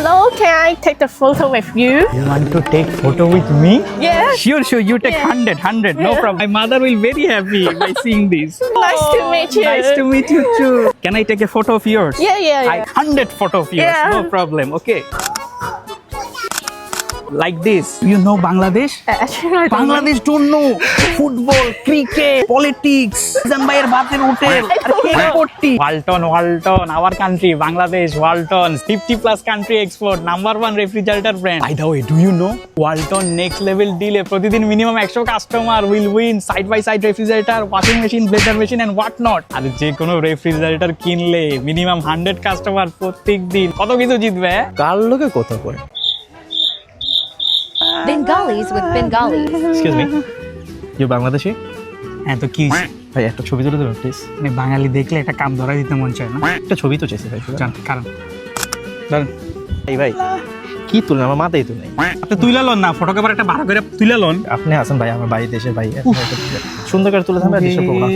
Hello, can I take the photo with you? You want to take photo with me? Yeah. Sure, you take 100, no Yeah. problem. My mother will very happy by seeing this. Nice to meet you. Nice to meet you too. Can I take a photo of yours? Yeah. 100 photo of yours, Yeah. no problem, okay. Like this. You know Bangladesh? Actually, I don't know. Bangladesh don't know football, cricket, politics. Zanbayar Bhatin Hotel, Walton, our country, Bangladesh, Walton, 50 plus country export, #1 refrigerator brand. By the way, do you know Walton next level deal e প্রতিদিন minimum 100 customer will win side by side refrigerator, washing machine, blender machine and what not. আর যে কোনো refrigerator কিনলে minimum 100 customer প্রত্যেকদিন কত কিছু জিতবে? কার লোকে কথা কয়? Bengalis with Bengalis. Excuse me, you Bangladeshi? হ্যাঁ তো কি ভাই একটা ছবি তুলে দেবেন প্লিজ। মানে বাঙালি দেখলে একটা কাম ধরা দিতে মন চায় না? একটা ছবি তো চেয়েছি ভাই। জান কারণ ধরেন ভাই কি তুলেন, আমার মাথায় তো নেই। আপনি তুইলা লন না, ফটো ক্যামেরা একটা ভাড়া করে তুইলা লন। আপনি আছেন ভাই, আমার বাড়ি দেশের ভাই, সুন্দর করে তুলে থাকবে ডিস্টার্ব করবো না।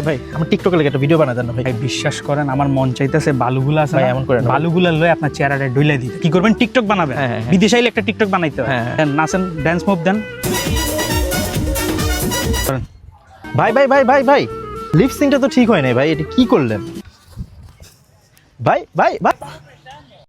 ভাই আমার টিকটকে লেগে একটা ভিডিও বানা দেন না ভাই। ভাই বিশ্বাস করেন আমার মন চাইতেছে বালুগুলা আছে ভাই, না, এমন করেন না। বালুগুলা লয়ে আপনার চেহারাটা ডইলা দিতে। কি করবেন? টিকটক বানাবেন। হ্যাঁ, হ্যাঁ। বিদেশে আইলে একটা টিকটক বানাইতে হয়। হ্যাঁ। দেন নাচেন, ড্যান্স মুভ দেন। ভাই লিপ সিংটা তো ঠিক হয় নাই ভাই, এটা কি করলেন? ভাই